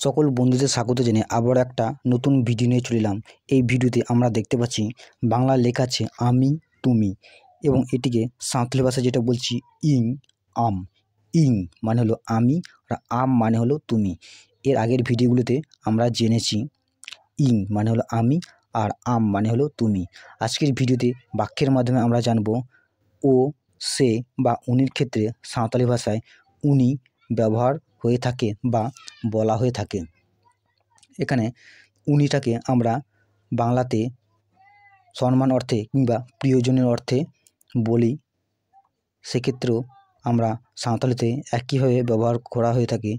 সকল বন্ধুদের স্বাগত জানিয়ে আবার একটা নতুন ভিডিও নিয়ে চলে এলাম। এই ভিডিওতে আমরা দেখতে পাচ্ছি বাংলা লেখা আছে আমি তুমি, এবং এটিকে সাঁওতালি ভাষায় যেটা বলছি ইং আম। ইং মানে হলো আমি আর আম মানে হলো তুমি। এর আগের ভিডিওগুলোতে আমরা জেনেছি ইং মানে হলো আমি আর আম মানে হলো তুমি। আজকের ভিডিওতে বাক্যের মাধ্যমে আমরা জানব ও, সে বা উনির ক্ষেত্রে সাঁওতালি ভাষায় উনি ব্যবহার হয়ে থাকে বা বলা হয়ে থাকে। এখানে উনিটাকে আমরা বাংলাতে সম্মান অর্থে কিংবা প্রিয়জনের অর্থে বলি, সেক্ষেত্রেও আমরা সাঁওতালিতে একইভাবে ব্যবহার করা হয়ে থাকে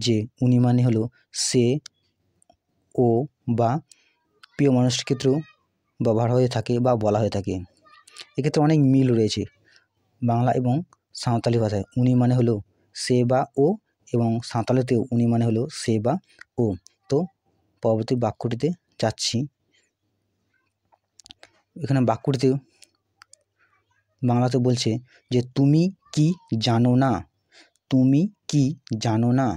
যে উনি মানে হলো সে, ও বা প্রিয় মানুষের ক্ষেত্রেও ব্যবহার হয়ে থাকে বা বলা হয়ে থাকে। এক্ষেত্রে অনেক মিল রয়েছে বাংলা এবং সাঁওতালি ভাষায়। উনি মানে হলো সে বা ও, এবং সাঁওতালিতেও উনি মানে হলো সে বা ও। তো পরবর্তী বাক্যটিতে যাচ্ছি। এখানে বাক্যটিতে বাংলাতে বলছে যে তুমি কি জানো না, তুমি কি জানো না।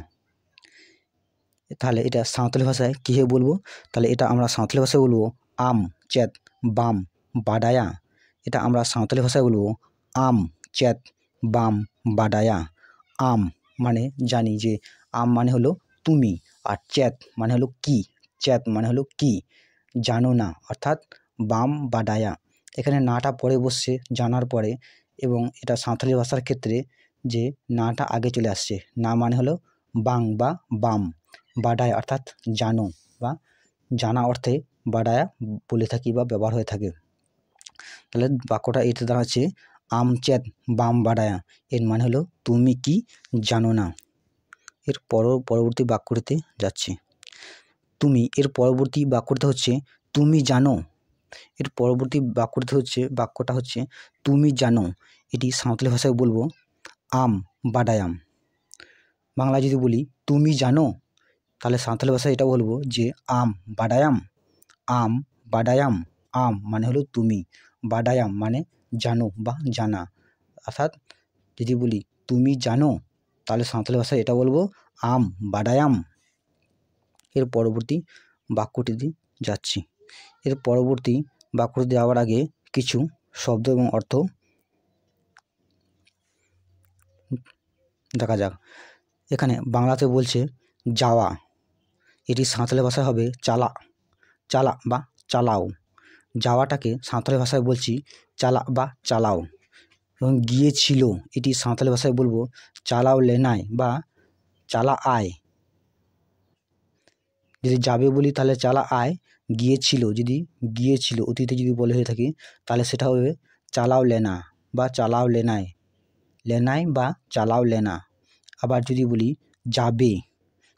তাহলে এটা সাঁওতালি ভাষায় কীভাবে বলবো? তাহলে এটা আমরা সাঁওতালি ভাষায় বলবো আম চেত বাম বাডায়া। এটা আমরা সাঁওতালি ভাষায় বলবো আম চেত বাম বাডায়া। আম মানে জানি যে আম মানে হলো তুমি, আর চেত মানে হলো কি, চেত মানে হলো কি, জানো না অর্থাৎ বাম বাডায়া। এখানে নাটা পরে বসছে জানার পরে, এবং এটা সাঁওতালি ভাষার ক্ষেত্রে যে নাটা আগে চলে আসছে। না মানে হলো বাং বা বাম, বাডায়া অর্থাৎ জানো বা জানা অর্থে বাডায়া বলে থাকি বা ব্যবহার হয়ে থাকে। তাহলে বাক্যটা এতে দাঁড়াচ্ছে আম চেত বাম বাডায়া। এর মানে হলো তুমি কি জানো না। এর পরবর্তী বাক্যটিতে যাচ্ছে। তুমি এর পরবর্তী বাক্যটা হচ্ছে তুমি জানো। এর পরবর্তী বাক্যটা হচ্ছে তুমি জানো। এটি সাঁওতালি ভাষায় বলবো আম বাডায়াম। বাংলা যদি বলি তুমি জানো, তাহলে সাঁওতালি ভাষায় এটা বলবো যে আম বাডায়াম। আম বাডায়াম। আম মানে হলো তুমি, বাডায়াম মানে জানো বা জানা। অর্থাৎ যদি বলি তুমি জানো, তাহলে সাঁওতালি ভাষায় এটা বলবো আম বাডায়াম। এর পরবর্তী বাক্যটিতে যাচ্ছি। এর পরবর্তী বাক্যটি যাওয়ার আগে কিছু শব্দ এবং অর্থ দেখা যাক। এখানে বাংলাতে বলছে যাওয়া, এটি সাঁওতালি ভাষায় হবে চালা, চালা বা চালাও। যাওয়াটাকে সাঁওতালি ভাষায় বলছি চালা বা চালাও। এবং গিয়েছিল, এটি সাঁওতালি ভাষায় বলবো চালাও লেনাই বা চালা আয়। যদি যাবে বলি তাহলে চালা আয়। গিয়েছিল, যদি গিয়েছিল অতীতে যদি বলে হয়ে থাকি, তাহলে সেটা হবে চালাও লেনা বা চালাও লেনাই, লেনাই বা চালাও লেনা। আবার যদি বলি যাবে,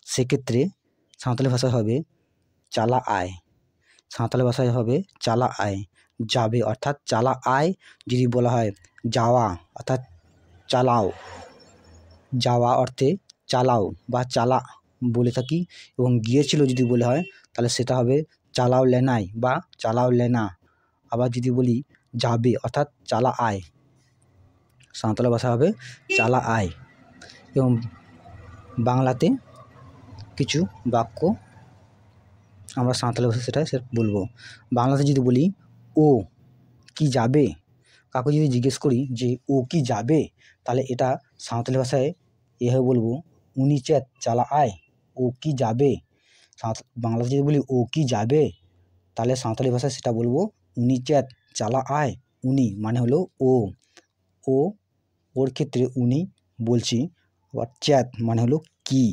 সেক্ষেত্রে সাঁওতালি ভাষায় হবে চালা আয়। সাঁওতালি ভাষায় হবে চালা আয়। যাবে অর্থাৎ চালা আয় যদি বলা হয় যাওয়া অর্থাৎ চালাও, যাওয়া অর্থে চালাও বা চালা বলে থাকি। এবং গিয়েছিল যদি বলে হয়, তাহলে সেটা হবে চালাও লেনাই বা চালাও লেনা। আবার যদি বলি যাবে অর্থাৎ চালা আয়, সাঁওতালি ভাষা হবে চালা আয়। এবং বাংলাতে কিছু বাক্য আমরা সাঁওতালি ভাষায় সেটা বলবো। বাংলাতে যদি বলি ও কি যাবে, কাউকে যদি জিজ্ঞেস করি যে ও কি যাবে, তাহলে এটা সাঁওতালি ভাষায় এভাবে বলবো উনি চেত চালা আয়, ও কি যাবে। বাংলাতে যদি বলি ও কি যাবে, তাহলে সাঁওতালি ভাষায় সেটা বলবো উনি চেত চালা আয়। উনি মানে হলো ও, ও ওর ক্ষেত্রে উনি বলছি। আবার চেত মানে হলো কি।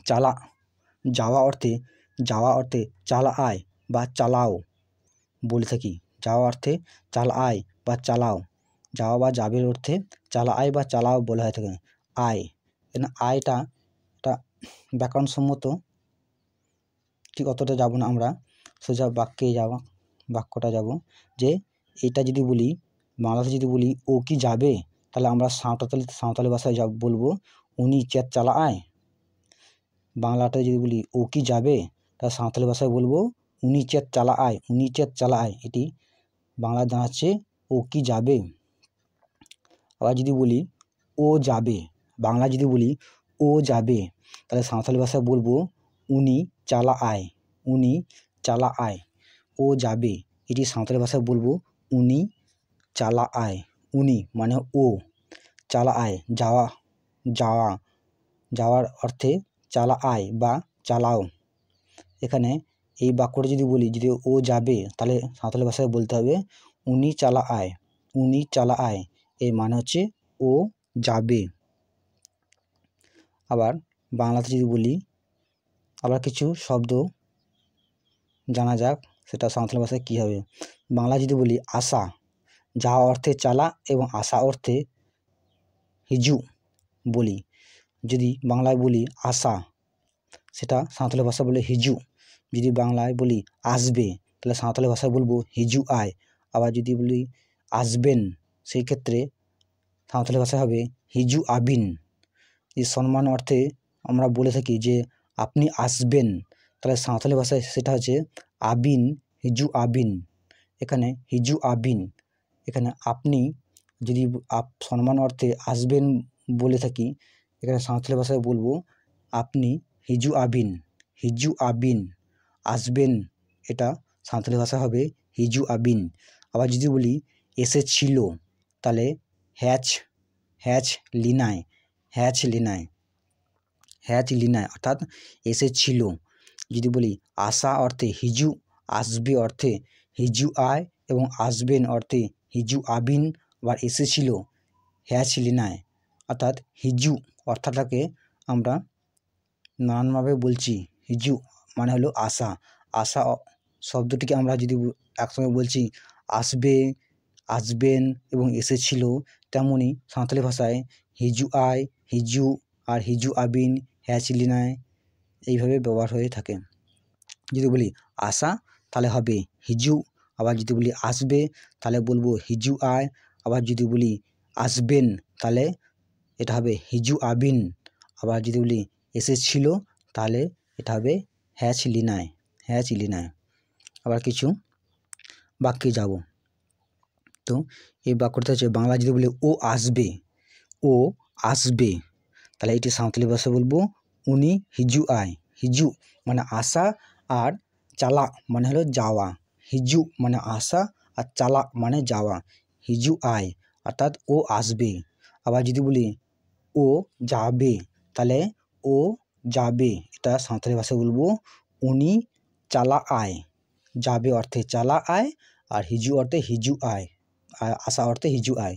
চালা যাওয়া অর্থে চালা আয় বা চালাও বলে থাকি। যাওয়া অর্থে চালা আয় বা চালাও। যাওয়া বা যাবের অর্থে চালা আয় বা চালাও বলা হয়ে থাকে। আয়, আয়টা একটা ব্যাকরণসম্মত, ঠিক অতটা যাব না আমরা, সোজা বাক্যটা যাব যে এটা যদি বলি বাংলাতে যদি বলি ও কি যাবে, তাহলে আমরা সাঁওতালি ভাষায় বলবো উনি চেত চালা আয়। বাংলাটা যদি বলি ও কি যাবে, তাহলে সাঁওতালি ভাষায় বলবো উনি চেত চালা আয়, উনি চেত চালা আয়। এটি বাংলায় দাঁড়াচ্ছে ও কি যাবে। আবার যদি বলি ও যাবে, বাংলা যদি বলি ও যাবে, তাহলে সাঁওতালি ভাষায় বলবো উনি চালা আয়, উনি চালা আয়। ও যাবে, এটি সাঁওতালি ভাষায় বলবো উনি চালা আয়। উনি মানে ও, চালা আয় যাওয়া, যাওয়া, যাওয়ার অর্থে চালা আয় বা চালাও। এখানে এই বাক্যটা যদি বলি, যদি ও যাবে, তাহলে সাঁওতালি ভাষায় বলতে হবে উনি চালা আয়, উনি চালা আয়। এর মানে হচ্ছে ও যাবে। আবার বাংলাতে যদি বলি, আবার কিছু শব্দ জানা যাক, সেটা সাঁওতালি ভাষায় কী হবে। বাংলা যদি বলি আসা, যাওয়া অর্থে চালা এবং আসা অর্থে হিজু বলি। যদি বাংলায় বলি আসা, সেটা সাঁওতালি ভাষা বলে হিজু। যদি বাংলায় বলি আসবে, তাহলে সাঁওতালি ভাষায় বলবো হিজু আয়। আবার যদি বলি আসবেন, সেই ক্ষেত্রে সাঁওতালি ভাষা হবে হিজু আবিন। এই সম্মান অর্থে আমরা বলে থাকি যে আপনি আসবেন, তাহলে সাঁওতালি ভাষায় সেটা হচ্ছে আবিন, হিজু আবিন। এখানে হিজু আবিন, এখানে আপনি যদি সম্মান অর্থে আসবেন বলে থাকি, এখানে সাঁওতালি ভাষায় বলবো আপনি হিজু আবিন, হিজু আবিন। আসবেন, এটা সাঁওতালি ভাষা হবে হিজু আবিন। আবার যদি বলি এসেছিল, তাহলে হ্যাচ, হ্যাচ লিনায়, হ্যাচ লিনায়, হ্যাচ লিনায় অর্থাৎ এসেছিল। যদি বলি আসা অর্থে হিজু, আসবে অর্থে হিজু আয় এবং আসবেন অর্থে হিজু আবিন, আবার এসেছিল হ্যাচ লিনায়, অর্থাৎ হিজু অর্থটাকে আমরা নানানভাবে বলছি। হিজু মানে হলো আসা, আসা শব্দটিকে আমরা যদি একসঙ্গে বলছি আসবে, আসবেন এবং এসেছিল, তেমনই সাঁওতালি ভাষায় হিজু আয়, হিজু আর হিজু আবিন, হ্যাচ লিনায় এইভাবে ব্যবহার হয়ে থাকে। যদি বলি আসা, তাহলে হবে হিজু। আবার যদি বলি আসবে, তাহলে বলবো হিজু আয়। আবার যদি বলি আসবেন, তাহলে এটা হবে হিজু আবিন। আবার যদি বলি এসেছিল, তাহলে এটা হবে হ্যাচ লিনায়, হ্যাচ লিনায়। আবার কিছু বাক্যে যাব। তো এই বাক্যটা হচ্ছে বাংলা যদি বলি ও আসবে, ও আসবে, তাহলে এটি সাঁওতালি ভাষায় বলবো উনি হিজু আয়। হিজু মানে আসা, আর চালা মানে হলো যাওয়া। হিজু মানে আসা, আর চালা মানে যাওয়া। হিজু আয় অর্থাৎ ও আসবে। আবার যদি বলি ও যাবে, তাহলে ও যাবে, এটা সাঁওতালি ভাষায় বলবো উনি চালা আয়। যাবে অর্থে চালা আয়, আর হিজু অর্থে হিজু আয়, আসা অর্থে হিজু আয়।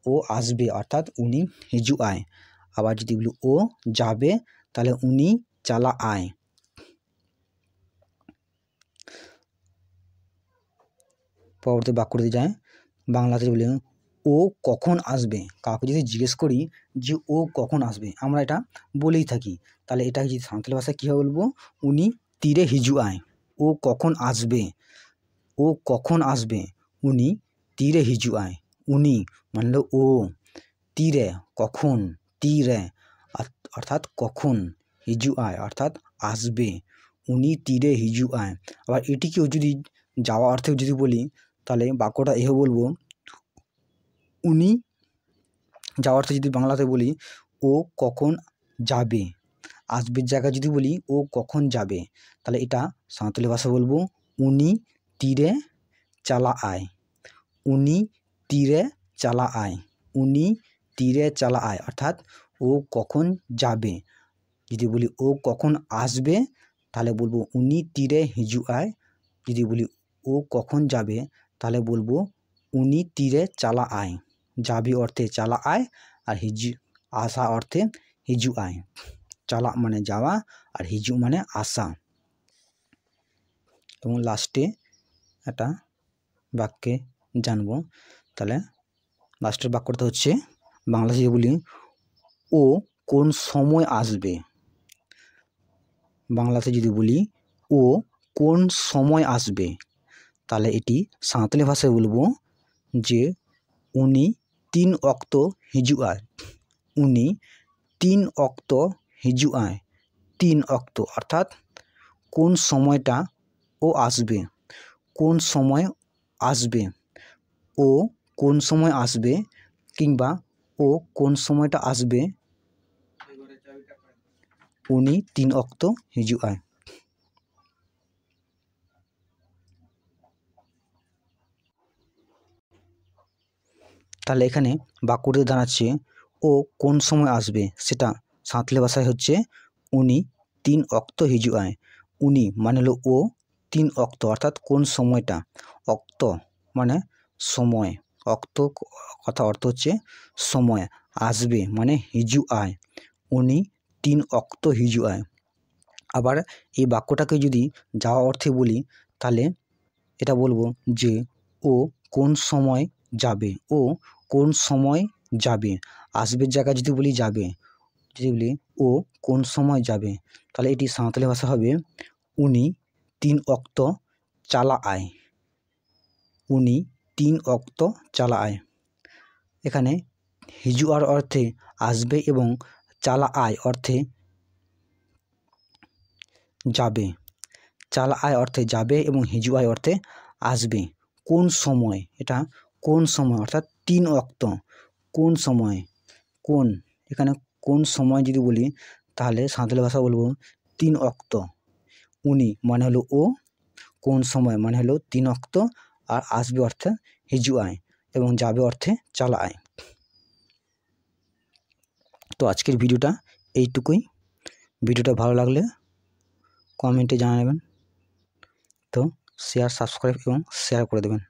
ও আসবে অর্থাৎ উনি হিজু আয়। আবার যদি বলি ও যাবে, তাহলে উনি চালা আয়। পরবর্তী বাক্যটি যায়, বাংলাতে বলি ও কখন আসবে। কাউকে যদি জিজ্ঞেস করি যে ও কখন আসবে, আমরা এটা বলেই থাকি, তাহলে এটা যদি সাঁওতালি ভাষায় কীভাবে বলবো, উনি তীরে হিজু আয়। ও কখন আসবে, ও কখন আসবে, উনি তীরে হিজু আয়। উনি মানে ও, তীরে কখন, তীরে অর্থাৎ কখন, হিজু আয় অর্থাৎ আসবে, উনি তীরে হিজু আয়। আবার এটিকেও যদি যাওয়া অর্থে যদি বলি, তাহলে বাক্যটা এভাবে বলবো উনি, যাওয়ার অর্থে যদি বাংলাতে বলি ও কখন যাবে। আসবের জায়গায় যদি বলি ও কখন যাবে, তাহলে এটা সাঁওতালি ভাষা বলবো উনি তীরে চালা আয়। উনি তীরে চালা আয়, উনি তীরে চালা আয় অর্থাৎ ও কখন যাবে। যদি বলি ও কখন আসবে, তাহলে বলবো উনি তীরে হিজু আয়। যদি বলি ও কখন যাবে, তাহলে বলবো উনি তীরে চালা আয়। যাবে অর্থে চালা আয়, আর হিজু আসা অর্থে হিজু আয়। চালা মানে যাওয়া, আর হিজু মানে আসা। এবং লাস্টে একটা বাক্যে জানবো, তাহলে লাস্টের বাক্যটা হচ্ছে বাংলাতে বলি ও কোন সময় আসবে। বাংলাতে যদি বলি ও কোন সময় আসবে, তাহলে এটি সাঁওতালি ভাষায় বলবো যে উনি 3 অক্ত হিজু আয়। উনি 3 অক্ত হিজু আয়। 3 অক্ত অর্থাৎ কোন সময়টা ও আসবে, কোন সময় আসবে, ও কোন সময় আসবে, কিংবা ও কোন সময়টা আসবে, উনি 3 অক্ত হিজুᱜ আᱭ। তাহলে এখানে বাক্যটি দাঁড়াচ্ছে ও কোন সময় আসবে, সেটা সাঁওতালি ভাষায় হচ্ছে উনি 3 অক্ত হিজুগ আয়। উনি মানে হলো ও, 3 অক্ত অর্থাৎ কোন সময়টা, অক্ত মানে সময়, অক্ত কথা অর্থ হচ্ছে সময়, আসবে মানে হিজুগ আয়, উনি 3 অক্ত হিজুগ আয়। আবার এই বাক্যটাকে যদি যাওয়া অর্থে বলি তাহলে এটা বলবো যে ও কোন সময় যাবে, ও কোন সময় যাবে। আসবের জায়গায় যদি বলি যাবে, যদি বলি ও কোন সময় যাবে, তাহলে এটি সাঁওতালি ভাষা হবে উনি 3 অক্ত চালা আয়, উনি 3 অক্ত চালা আয়। এখানে হিজুগ আর অর্থে আসবে এবং চালা আয় অর্থে যাবে, চালা আয় অর্থে যাবে এবং হিজুগ আয় অর্থে আসবে। কোন সময়, এটা কোন সময় অর্থাৎ 3 অক্ত, কোন সময়, কোন, এখানে কোন সময় যদি বলি তাহলে সাঁওতালি ভাষা বলবো 3 অক্ত। উনি মানে হলো ও, কোন সময় মানে হলো 3 অক্ত, আর আসবে অর্থে হিজুগ আয় এবং যাবে অর্থে চালা আয়। তো আজকের ভিডিওটা এইটুকুই। ভিডিওটা ভালো লাগলে কমেন্টে জানাবেন, তো সাবস্ক্রাইব এবং শেয়ার করে দেবেন।